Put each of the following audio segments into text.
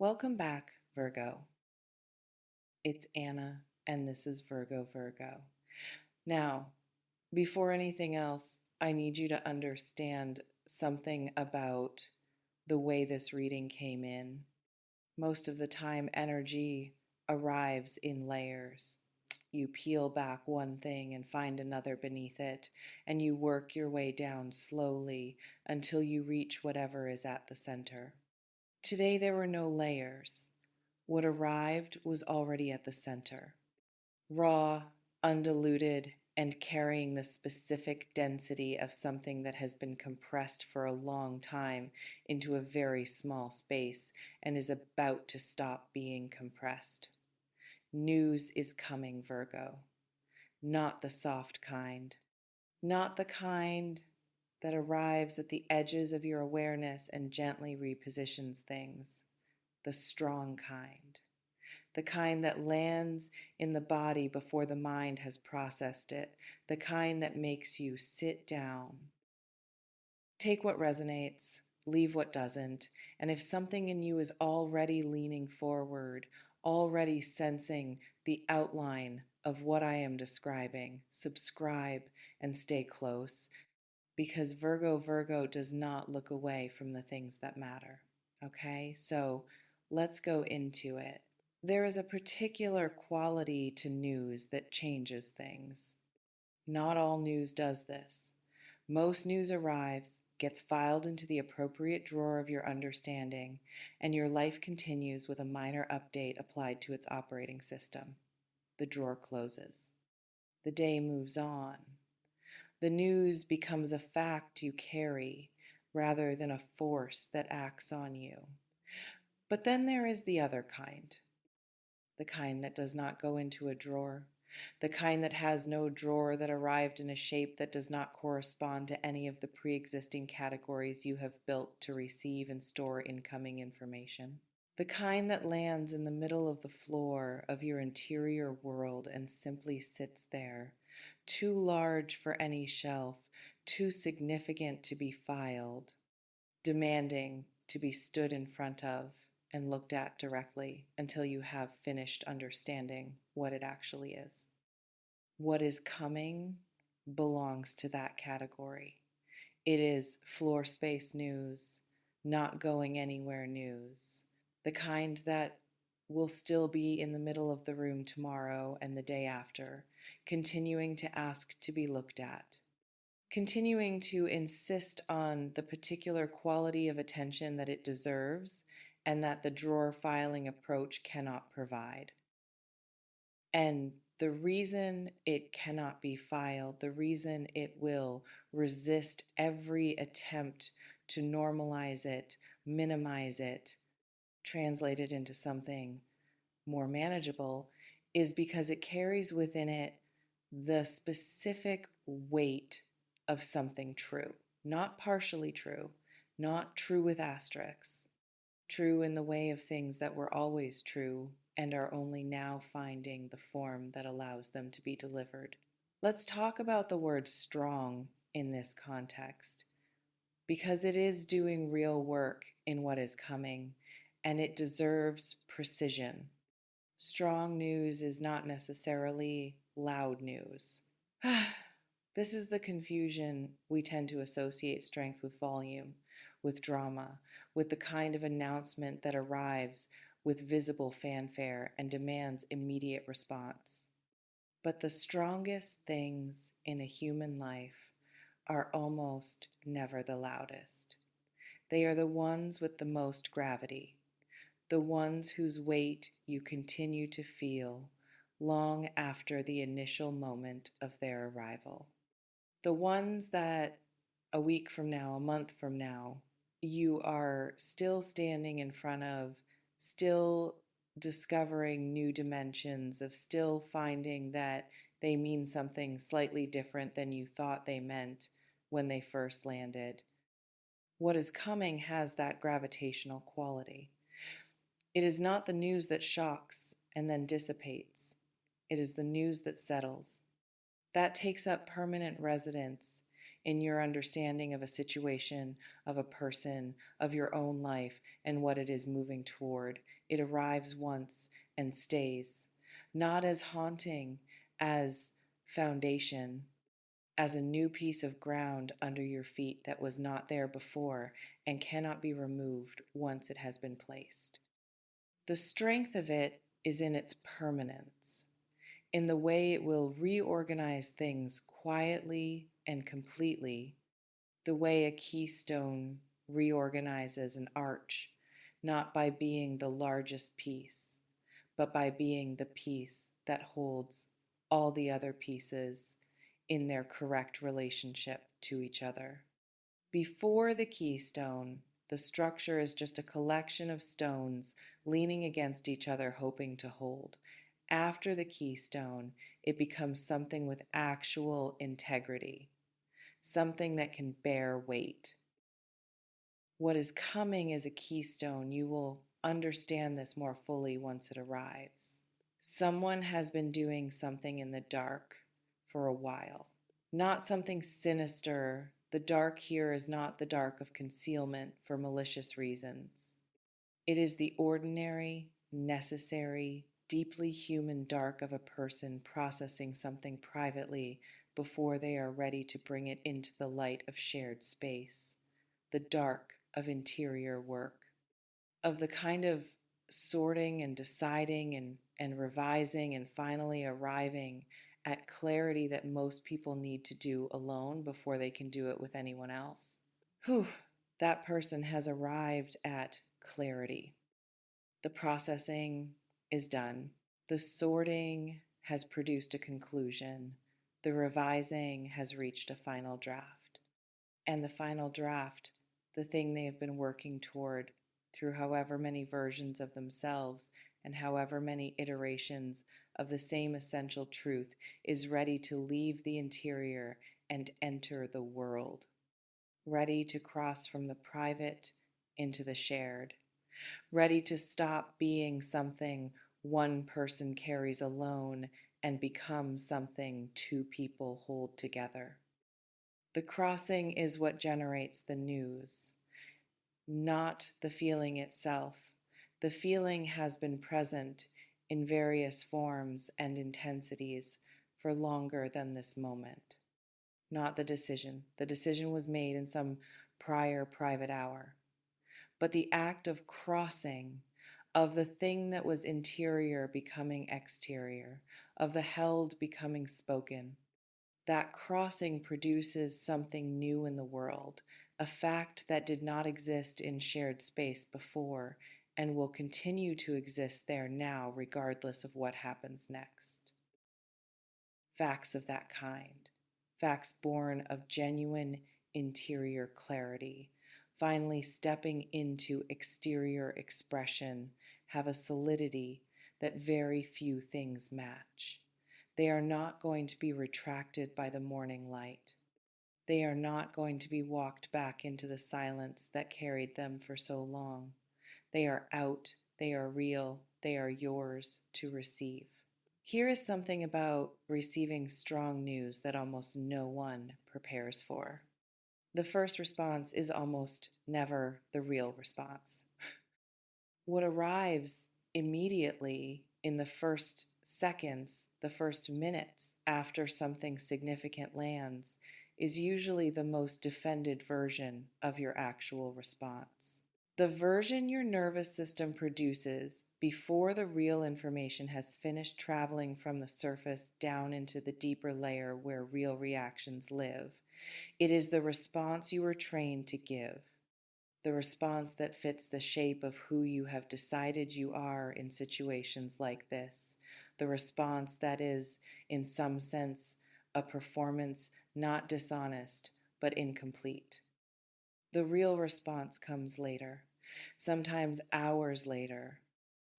Welcome back, Virgo. It's Anna, and this is Virgo. Now, before anything else, I need you to understand something about the way this reading came in. Most of the time, energy arrives in layers. You peel back one thing and find another beneath it, and you work your way down slowly until you reach whatever is at the center. Today, there were no layers. What arrived was already at the center, raw, undiluted, and carrying the specific density of something that has been compressed for a long time into a very small space and is about to stop being compressed. News is coming, Virgo. Not the soft kind. Not the kind that arrives at the edges of your awareness and gently repositions things. The strong kind. The kind that lands in the body before the mind has processed it, the kind that makes you sit down. Take what resonates, leave what doesn't, and if something in you is already leaning forward, already sensing the outline of what I am describing, subscribe and stay close, because Virgo does not look away from the things that matter. Okay, so let's go into it. There is a particular quality to news that changes things. Not all news does this. Most news arrives, gets filed into the appropriate drawer of your understanding, and your life continues with a minor update applied to its operating system. The drawer closes. The day moves on. The news becomes a fact you carry rather than a force that acts on you. But then there is the other kind. The kind that does not go into a drawer, the kind that has no drawer that arrived in a shape that does not correspond to any of the pre-existing categories you have built to receive and store incoming information. The kind that lands in the middle of the floor of your interior world and simply sits there, too large for any shelf, too significant to be filed, demanding to be stood in front of and looked at directly until you have finished understanding what it actually is. What is coming belongs to that category. It is floor space news, not going anywhere news, the kind that will still be in the middle of the room tomorrow and the day after, continuing to ask to be looked at, continuing to insist on the particular quality of attention that it deserves and that the drawer filing approach cannot provide. And the reason it cannot be filed, the reason it will resist every attempt to normalize it, minimize it, translate it into something more manageable, is because it carries within it the specific weight of something true, not partially true, not true with asterisks, true in the way of things that were always true and are only now finding the form that allows them to be delivered. Let's talk about the word strong in this context, because it is doing real work in what is coming, and it deserves precision. Strong news is not necessarily loud news. This is the confusion we tend to associate strength with volume, with drama, with the kind of announcement that arrives with visible fanfare and demands immediate response. But the strongest things in a human life are almost never the loudest. They are the ones with the most gravity, the ones whose weight you continue to feel long after the initial moment of their arrival. The ones that a week from now, a month from now, you are still standing in front of, still discovering new dimensions of, still finding that they mean something slightly different than you thought they meant when they first landed. What is coming has that gravitational quality. It is not the news that shocks and then dissipates. It is the news that settles. That takes up permanent residence in your understanding of a situation, of a person, of your own life, and what it is moving toward. It arrives once and stays, not as haunting, as foundation, as a new piece of ground under your feet that was not there before and cannot be removed once it has been placed. The strength of it is in its permanence, in the way it will reorganize things quietly and completely, the way a keystone reorganizes an arch, not by being the largest piece, but by being the piece that holds all the other pieces in their correct relationship to each other. Before the keystone, the structure is just a collection of stones leaning against each other, hoping to hold. After the keystone, it becomes something with actual integrity, something that can bear weight. What is coming is a keystone. You will understand this more fully once it arrives. Someone has been doing something in the dark for a while. Not something sinister. The dark here is not the dark of concealment for malicious reasons. It is the ordinary, necessary, deeply human dark of a person processing something privately before they are ready to bring it into the light of shared space. The dark of interior work, of the kind of sorting and deciding and revising and finally arriving at clarity that most people need to do alone before they can do it with anyone else. Whew, that person has arrived at clarity. The processing is done. The sorting has produced a conclusion. The revising has reached a final draft. And the final draft, the thing they have been working toward through however many versions of themselves and however many iterations of the same essential truth, is ready to leave the interior and enter the world, ready to cross from the private into the shared, ready to stop being something one person carries alone and become something two people hold together. The crossing is what generates the news, not the feeling itself. The feeling has been present in various forms and intensities for longer than this moment, not the decision. The decision was made in some prior private hour. But the act of crossing, of the thing that was interior becoming exterior, of the held becoming spoken, that crossing produces something new in the world, a fact that did not exist in shared space before and will continue to exist there now, regardless of what happens next. Facts of that kind, facts born of genuine interior clarity, finally stepping into exterior expression, have a solidity that very few things match. They are not going to be retracted by the morning light. They are not going to be walked back into the silence that carried them for so long. They are out, they are real, they are yours to receive. Here is something about receiving strong news that almost no one prepares for. The first response is almost never the real response. What arrives immediately in the first seconds, the first minutes after something significant lands, is usually the most defended version of your actual response. The version your nervous system produces before the real information has finished traveling from the surface down into the deeper layer where real reactions live. It is the response you were trained to give, the response that fits the shape of who you have decided you are in situations like this, the response that is, in some sense, a performance not dishonest but incomplete. The real response comes later, sometimes hours later,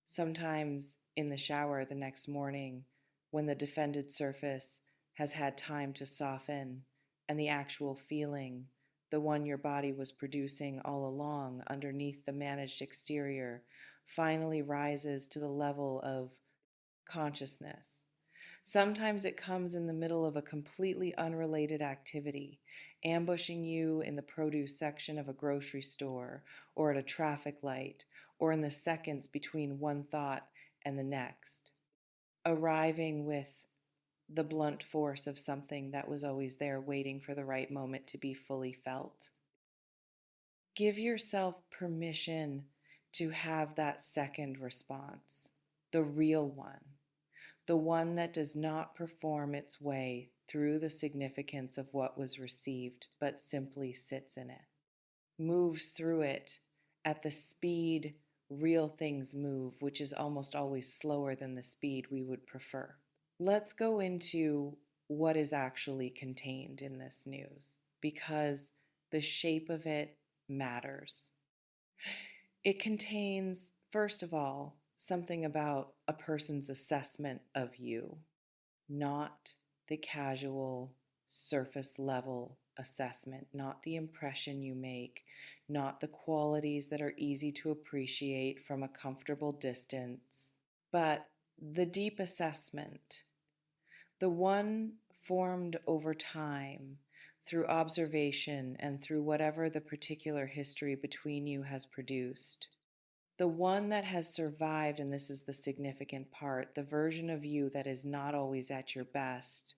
sometimes in the shower the next morning when the defended surface has had time to soften and the actual feeling, the one your body was producing all along underneath the managed exterior, finally rises to the level of consciousness. Sometimes it comes in the middle of a completely unrelated activity, ambushing you in the produce section of a grocery store, or at a traffic light, or in the seconds between one thought and the next, arriving with the blunt force of something that was always there waiting for the right moment to be fully felt. Give yourself permission to have that second response, the real one, the one that does not perform its way through the significance of what was received, but simply sits in it, moves through it at the speed real things move, which is almost always slower than the speed we would prefer. Let's go into what is actually contained in this news, because the shape of it matters. It contains, first of all, something about a person's assessment of you, not the casual, surface level assessment, not the impression you make, not the qualities that are easy to appreciate from a comfortable distance, but the deep assessment, the one formed over time through observation and through whatever the particular history between you has produced. The one that has survived, and this is the significant part, the version of you that is not always at your best,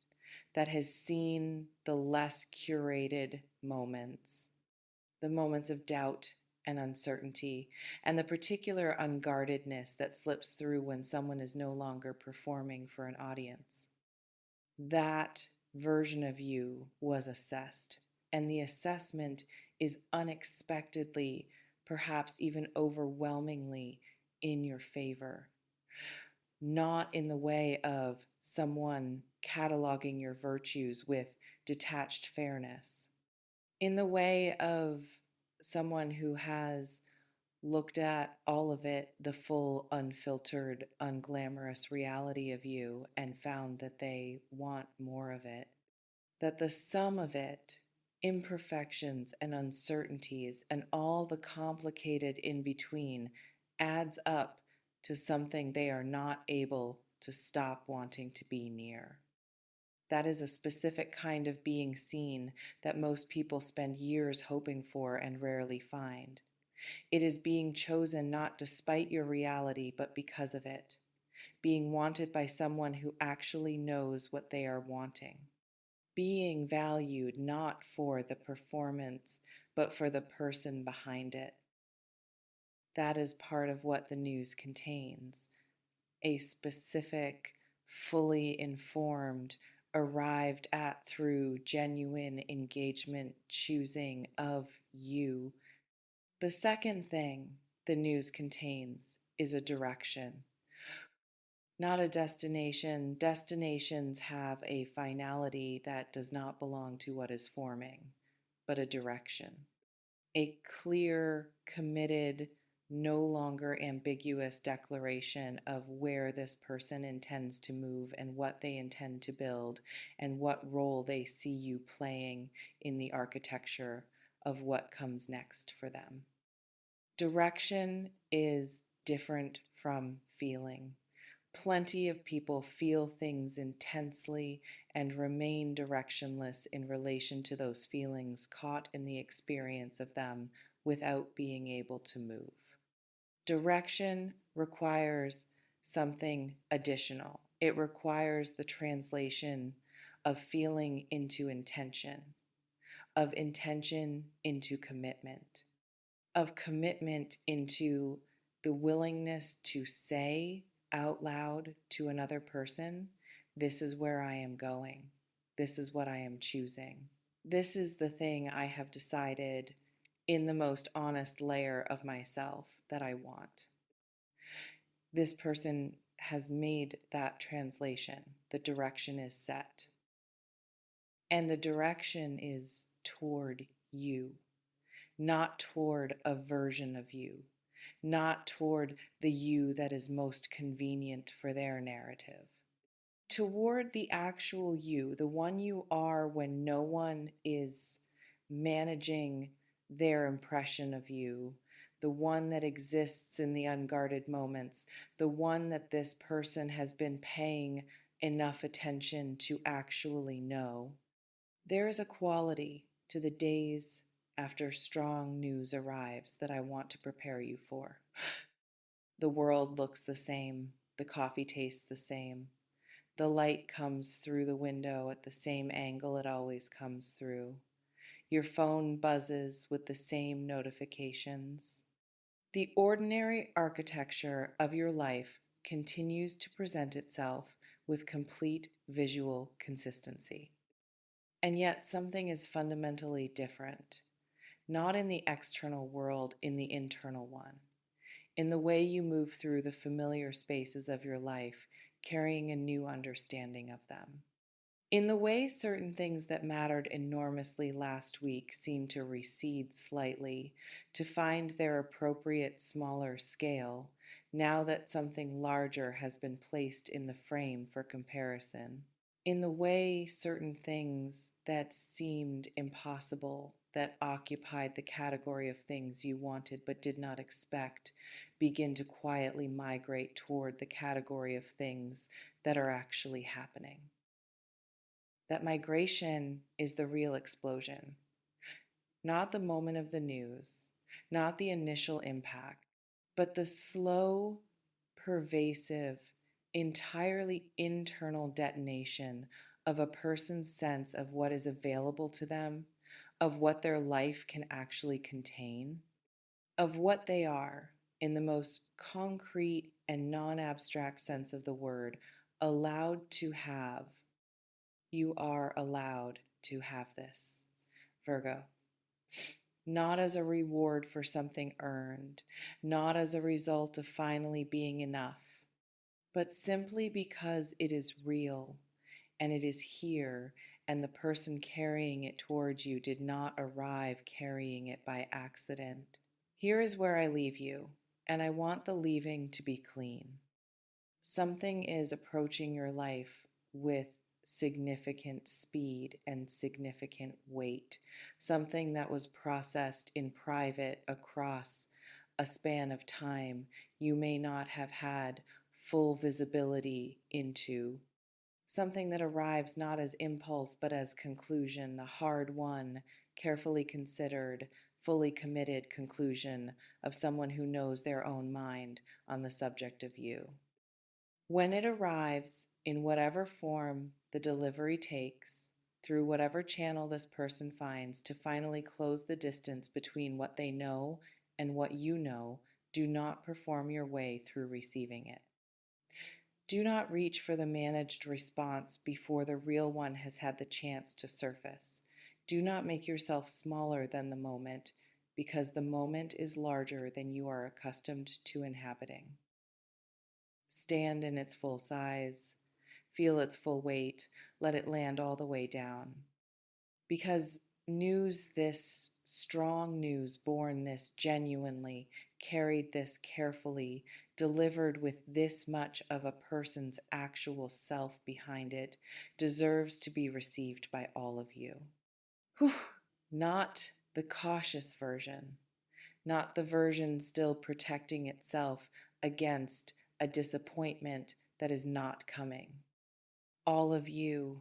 that has seen the less curated moments, the moments of doubt and uncertainty, and the particular unguardedness that slips through when someone is no longer performing for an audience. That version of you was assessed, and the assessment is unexpectedly, perhaps even overwhelmingly, in your favor. Not in the way of someone cataloging your virtues with detached fairness, in the way of someone who has looked at all of it, the full, unfiltered, unglamorous reality of you, and found that they want more of it. That the sum of it, imperfections and uncertainties, and all the complicated in between, adds up to something they are not able to stop wanting to be near. That is a specific kind of being seen that most people spend years hoping for and rarely find. It is being chosen not despite your reality, but because of it. Being wanted by someone who actually knows what they are wanting. Being valued not for the performance, but for the person behind it. That is part of what the news contains. A specific, fully informed, arrived at through genuine engagement, choosing of you. The second thing the news contains is a direction, not a destination. Destinations have a finality that does not belong to what is forming, but a direction. A clear, committed, no longer ambiguous declaration of where this person intends to move and what they intend to build and what role they see you playing in the architecture of what comes next for them. Direction is different from feeling. Plenty of people feel things intensely and remain directionless in relation to those feelings, caught in the experience of them without being able to move. Direction requires something additional. It requires the translation of feeling into intention, of intention into commitment, of commitment into the willingness to say out loud to another person, this is where I am going. This is what I am choosing. This is the thing I have decided in the most honest layer of myself that I want. This person has made that translation. The direction is set. And the direction is toward you, not toward a version of you, not toward the you that is most convenient for their narrative. Toward the actual you, the one you are when no one is managing their impression of you, the one that exists in the unguarded moments, the one that this person has been paying enough attention to actually know. There is a quality to the days after strong news arrives that I want to prepare you for. The world looks the same, the coffee tastes the same, the light comes through the window at the same angle it always comes through. Your phone buzzes with the same notifications. The ordinary architecture of your life continues to present itself with complete visual consistency. And yet something is fundamentally different, not in the external world, in the internal one, in the way you move through the familiar spaces of your life, carrying a new understanding of them. In the way certain things that mattered enormously last week seem to recede slightly to find their appropriate smaller scale now that something larger has been placed in the frame for comparison. In the way certain things that seemed impossible, that occupied the category of things you wanted but did not expect, begin to quietly migrate toward the category of things that are actually happening. That migration is the real explosion, not the moment of the news, not the initial impact, but the slow, pervasive, entirely internal detonation of a person's sense of what is available to them, of what their life can actually contain, of what they are, in the most concrete and non abstract sense of the word, allowed to have. You are allowed to have this, Virgo. Not as a reward for something earned, not as a result of finally being enough, but simply because it is real and it is here, and the person carrying it towards you did not arrive carrying it by accident. Here is where I leave you, and I want the leaving to be clean. Something is approaching your life with significant speed and significant weight, something that was processed in private across a span of time you may not have had full visibility into, something that arrives not as impulse but as conclusion, the hard won, carefully considered, fully committed conclusion of someone who knows their own mind on the subject of you. When it arrives, in whatever form the delivery takes, through whatever channel this person finds to finally close the distance between what they know and what you know, do not perform your way through receiving it. Do not reach for the managed response before the real one has had the chance to surface. Do not make yourself smaller than the moment, because the moment is larger than you are accustomed to inhabiting. Stand in its full size, feel its full weight, let it land all the way down. Because news this strong news, born this genuinely, carried this carefully, delivered with this much of a person's actual self behind it, deserves to be received by all of you. Whew. Not the cautious version, not the version still protecting itself against a disappointment that is not coming. All of you,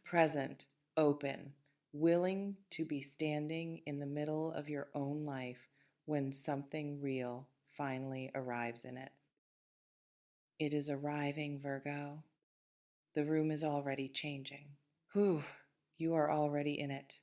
present, open, willing to be standing in the middle of your own life when something real finally arrives in it. It is arriving, Virgo. The room is already changing. Whew, you are already in it.